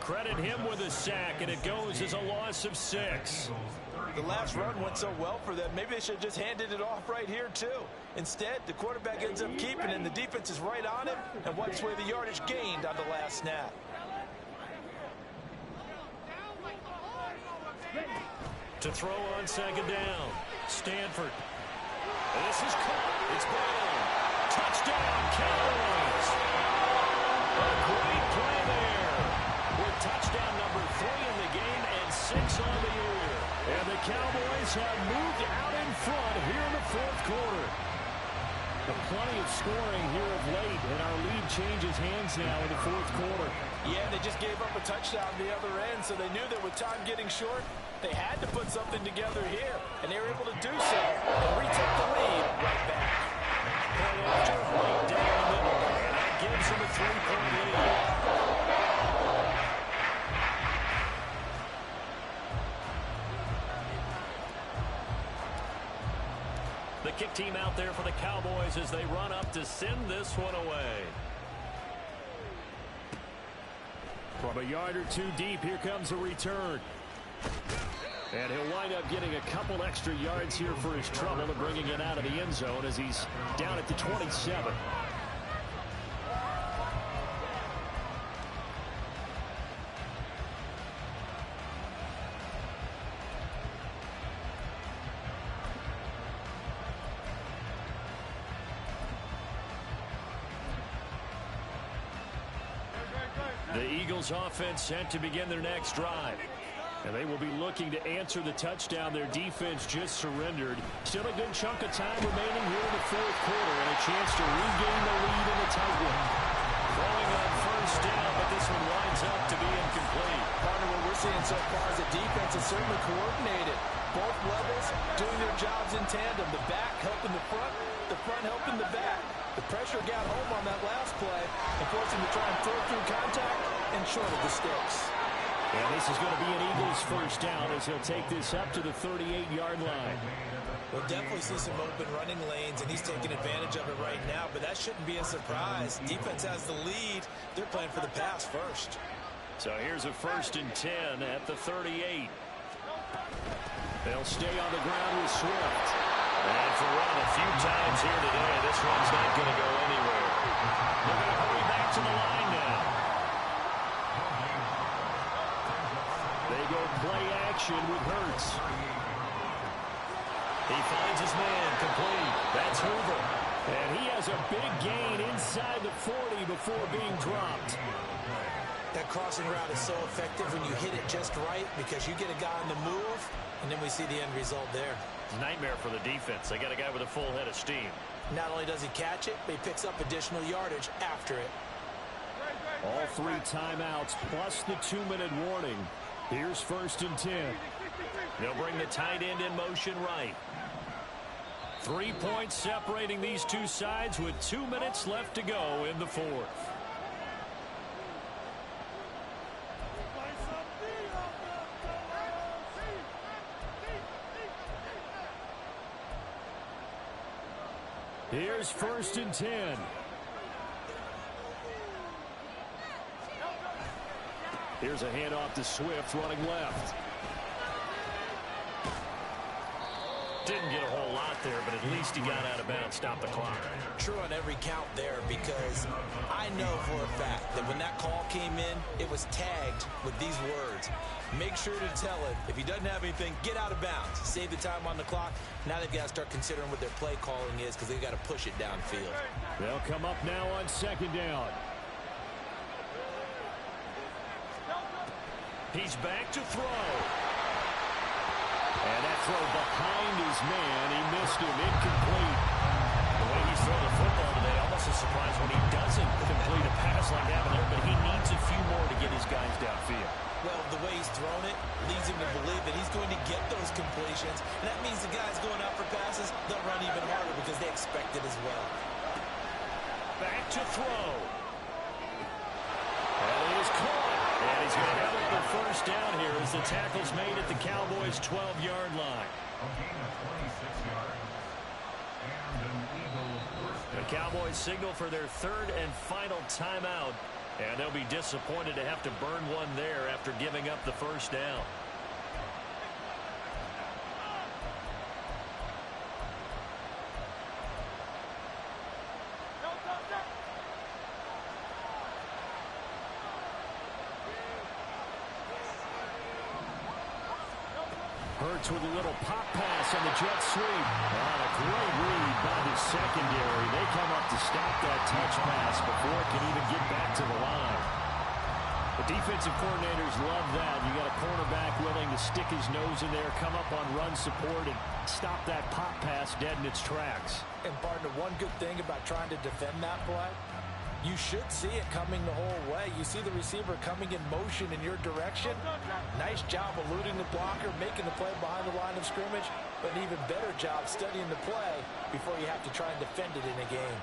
[SPEAKER 1] Credit him with a sack, and it goes as a loss of 6.
[SPEAKER 3] The last run went so well for them, maybe they should have just handed it off right here, too. Instead, the quarterback ends up keeping it, and the defense is right on him and wipes away the yardage gained on the last snap.
[SPEAKER 1] To throw on second down, Stanford. This is caught. It's Bell. Touchdown, Cowboys. A great play there. With touchdown number 3 in the game and 6 on the year. And the Cowboys have moved out in front here in the fourth quarter. Plenty of scoring here of late, and our lead changes hands now in the fourth quarter.
[SPEAKER 3] Yeah, they just gave up a touchdown on the other end, so they knew that with time getting short, they had to put something together here, and they were able to do so and retake the lead right back.
[SPEAKER 1] Point after, right down the middle, and that gives them a 3-point lead. The kick team out there for the Cowboys as they run up to send this one away. From a yard or two deep, here comes a return. And he'll wind up getting a couple extra yards here for his trouble and bringing it out of the end zone as he's down at the 27. The Eagles offense set to begin their next drive. And they will be looking to answer the touchdown their defense just surrendered. Still a good chunk of time remaining here in the fourth quarter and a chance to regain the lead in the tight one. Throwing on first down, but this one winds up to be incomplete.
[SPEAKER 3] Partner, what we're seeing so far is the defense is certainly coordinated. Both levels doing their jobs in tandem. The back helping the front helping the back. The pressure got home on that last play and forced him to try and throw through contact and short of the sticks.
[SPEAKER 1] And this is going to be an Eagles first down as he'll take this up to the 38-yard line.
[SPEAKER 3] We'll definitely see some open running lanes, and he's taking advantage of it right now, but that shouldn't be a surprise. Defense has the lead. They're playing for the pass first.
[SPEAKER 1] So here's a 1st and 10 at the 38. They'll stay on the ground with Swift.
[SPEAKER 2] And for one, a few times here today, this one's not going to go anywhere.
[SPEAKER 1] They're going to hurry back to the line now. They go play action with Hurts. He finds his man complete. That's Hoover. And he has a big gain inside the 40 before being dropped.
[SPEAKER 3] That crossing route is so effective when you hit it just right because you get a guy on the move, and then we see the end result there.
[SPEAKER 2] Nightmare for the defense. They got a guy with a full head of steam.
[SPEAKER 3] Not only does he catch it, but he picks up additional yardage after it.
[SPEAKER 1] All 3 timeouts plus the 2-minute warning. Here's 1st and 10.
[SPEAKER 2] They'll bring the tight end in motion right.
[SPEAKER 1] 3 points separating these two sides with 2 minutes left to go in the fourth. Here's 1st and 10. Here's a handoff to Swift running left.
[SPEAKER 2] Didn't get a whole lot there, but at least he got out of bounds, stopped the clock.
[SPEAKER 3] True on every count there because I know for a fact that when that call came in, it was tagged with these words. Make sure to tell him if he doesn't have anything, get out of bounds. Save the time on the clock. Now they've got to start considering what their play calling is because they've got to push it downfield.
[SPEAKER 1] They'll come up now on 2nd down. He's back to throw. And that throw behind his man. He missed him. Incomplete.
[SPEAKER 2] The way he's throwing the football today, almost a surprise when he doesn't complete a pass like that, but he needs a few more to get his guys downfield.
[SPEAKER 3] Well, the way he's thrown it leads him to believe that he's going to get those completions. And that means the guys going out for passes, they'll run even harder because they expect it as well.
[SPEAKER 1] Back to throw. And he is caught. And he's going to have another first down here as the tackle's made at the Cowboys' 12-yard line.
[SPEAKER 5] A gain of 26 yards. And an Eagles first down.
[SPEAKER 1] The Cowboys signal for their third and final timeout. And they'll be disappointed to have to burn one there after giving up the first down. Hurts with a little pop pass on the jet sweep. A great read by the secondary. They come up to stop that touch pass before it can even get back to the line. The defensive coordinators love that. You got a cornerback willing to stick his nose in there, come up on run support, and stop that pop pass dead in its tracks.
[SPEAKER 3] And partner, one good thing about trying to defend that play, you should see it coming the whole way. You see the receiver coming in motion in your direction. Nice job eluding the blocker, making the play behind the line of scrimmage, but an even better job studying the play before you have to try and defend it in a game.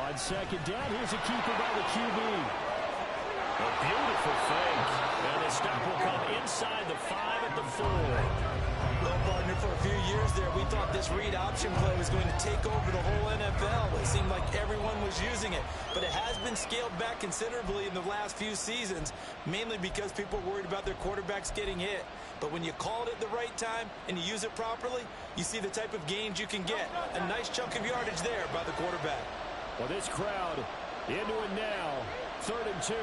[SPEAKER 1] On second down, here's a keeper by the QB. A beautiful fake. And the stop will come inside the 5 at the 4.
[SPEAKER 3] Well, partner, for a few years there, we thought this read option play was going to take over the whole NFL. It seemed like everyone was using it. But it has been scaled back considerably in the last few seasons, mainly because people are worried about their quarterbacks getting hit. But when you call it at the right time and you use it properly, you see the type of gains you can get. A nice chunk of yardage there by the quarterback.
[SPEAKER 1] Well, this crowd into it now. 3rd and 2.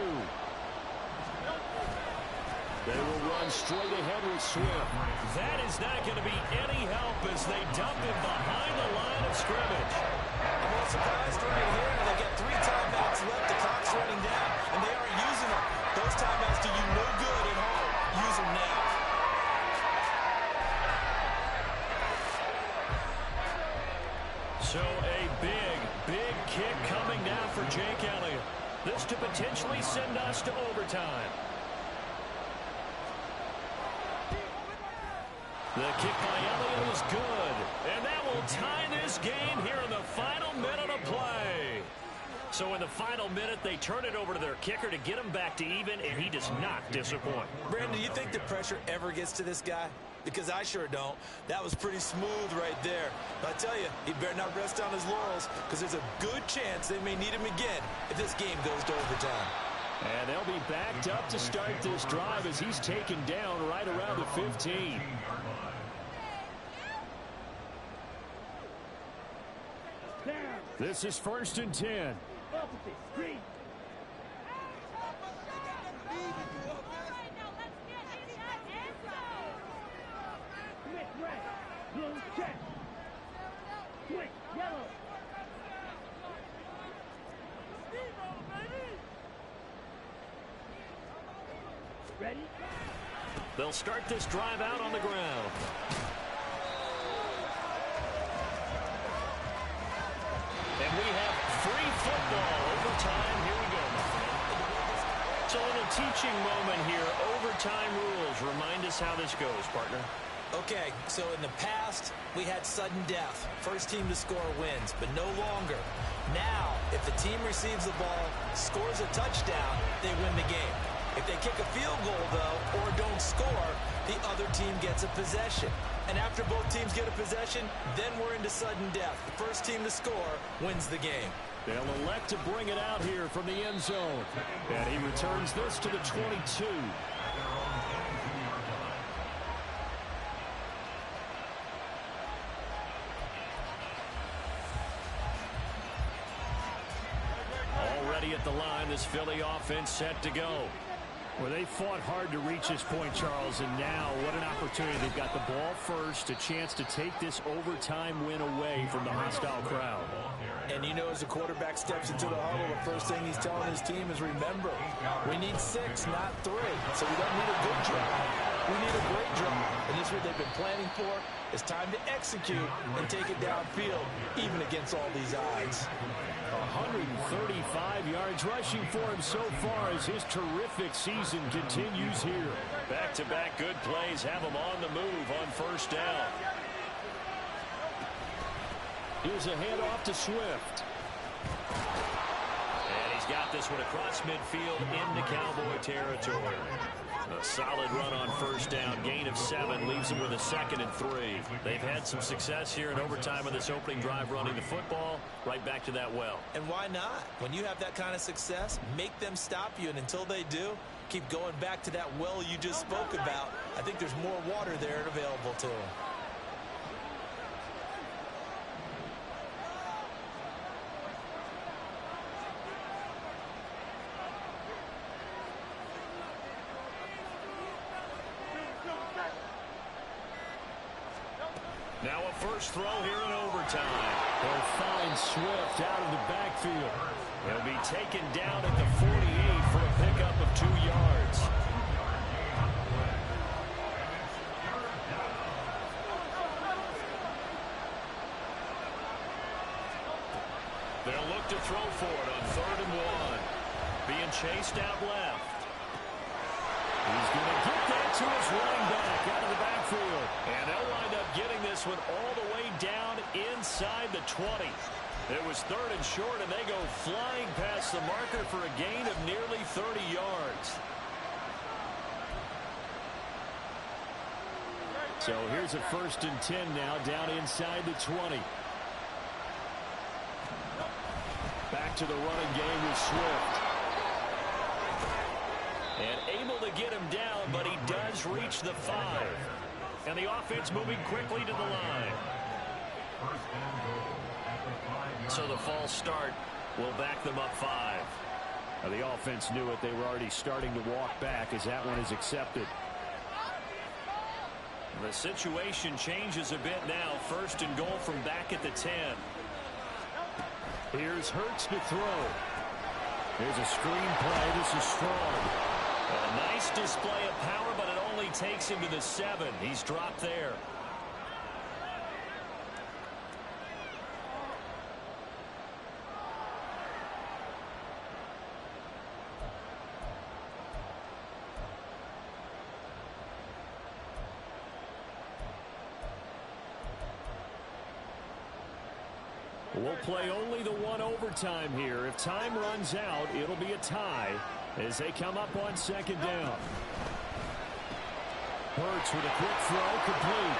[SPEAKER 1] They will run straight ahead with Swift. That is not going to be any help as they dump him behind the line of scrimmage.
[SPEAKER 3] I'm a little surprised right here. They got 3 timeouts left. The clock's running down, and they aren't using them. Those timeouts do you no good at home. Use them now.
[SPEAKER 1] So a big kick coming now for Jake Elliott. This to potentially send us to overtime. The kick by Elliott is good. And that will tie this game here in the final minute of play. So in the final minute, they turn it over to their kicker to get him back to even, and he does not disappoint.
[SPEAKER 3] Brandon, do you think the pressure ever gets to this guy? Because I sure don't. That was pretty smooth right there. But I tell you, he better not rest on his laurels, because there's a good chance they may need him again if this game goes to overtime.
[SPEAKER 1] And they'll be backed up to start this drive as he's taken down right around the 15. This is 1st and 10.
[SPEAKER 4] Ready?
[SPEAKER 1] They'll start this drive out on the ground. And we have free football. Overtime. Here we go, my friend. It's a little teaching moment here. Overtime rules. Remind us how this goes, partner.
[SPEAKER 3] Okay, so in the past, we had sudden death. First team to score wins, but no longer. Now, if the team receives the ball, scores a touchdown, they win the game. If they kick a field goal, though, or don't score, the other team gets a possession. And after both teams get a possession, then we're into sudden death. The first team to score wins the game.
[SPEAKER 1] They'll elect to bring it out here from the end zone. And he returns this to the 22. Already at the line, this Philly offense set to go. Well, they fought hard to reach this point, Charles, and now what an opportunity. They've got the ball first, a chance to take this overtime win away from the hostile crowd.
[SPEAKER 3] And you know, as the quarterback steps into the huddle, the first thing he's telling his team is, remember, we need 6, not 3. So we don't need a good drive. We need a great drive, and this is what they've been planning for. It's time to execute and take it downfield, even against all these odds.
[SPEAKER 2] 135 yards rushing for him so far as his terrific season continues here.
[SPEAKER 1] Back-to-back good plays have him on the move on first down.
[SPEAKER 2] Here's a handoff to Swift.
[SPEAKER 1] And he's got this one across midfield into Cowboy territory. A solid run on first down. Gain of 7 leaves them with a 2nd and 3. They've had some success here in overtime of this opening drive running the football. Right back to that well.
[SPEAKER 3] And why not? When you have that kind of success, make them stop you. And until they do, keep going back to that well you just spoke about. I think there's more water there available to them.
[SPEAKER 1] Now a first throw here in overtime.
[SPEAKER 2] They'll find Swift out of the backfield.
[SPEAKER 1] He'll be taken down at the 48 for a pickup of 2 yards. They'll look to throw for it on 3rd and 1. Being chased out left. He's going to get that to his running back out of the backfield. And they'll wind up getting this one all the way down inside the 20. It was 3rd and short, and they go flying past the marker for a gain of nearly 30 yards.
[SPEAKER 2] So here's a 1st and 10 now down inside the 20. Back to the running game with Swift.
[SPEAKER 1] And able to get him down, but he does reach the 5. And the offense moving quickly to the line. So the false start will back them up 5.
[SPEAKER 2] Now the offense knew it. They were already starting to walk back as that one is accepted.
[SPEAKER 1] The situation changes a bit now. 1st and goal from back at the 10.
[SPEAKER 2] Here's Hurts to throw. Here's a screen play. This is strong.
[SPEAKER 1] A nice display of power, but it only takes him to the 7. He's dropped there.
[SPEAKER 2] We'll play only the one overtime here. If time runs out, it'll be a tie as they come up on 2nd down. Hurts with a quick throw, complete.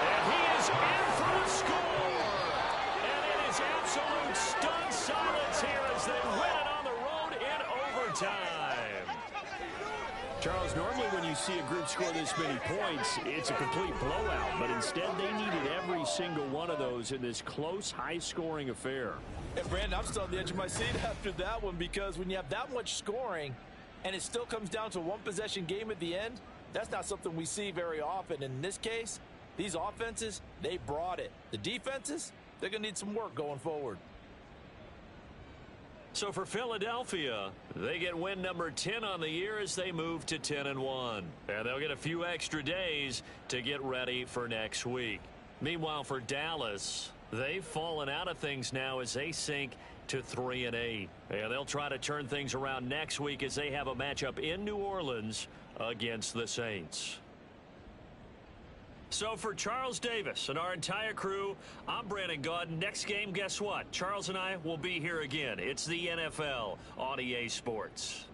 [SPEAKER 1] And he is in for the score. And it is absolute stunned silence here as they win it on the road in overtime.
[SPEAKER 2] Charles, normally when you see a group score this many points, it's a complete blowout. But instead, they needed every single one of those in this close, high-scoring affair.
[SPEAKER 3] And, Brandon, I'm still on the edge of my seat after that one because when you have that much scoring and it still comes down to a one-possession game at the end, that's not something we see very often. In this case, these offenses, they brought it. The defenses, they're going to need some work going forward.
[SPEAKER 1] So for Philadelphia, they get win number 10 on the year as they move to 10-1. And they'll get a few extra days to get ready for next week. Meanwhile, for Dallas, they've fallen out of things now as they sink to 3-8. And they'll try to turn things around next week as they have a matchup in New Orleans against the Saints. So for Charles Davis and our entire crew, I'm Brandon Gaudin. Next game, guess what? Charles and I will be here again. It's the NFL on EA Sports.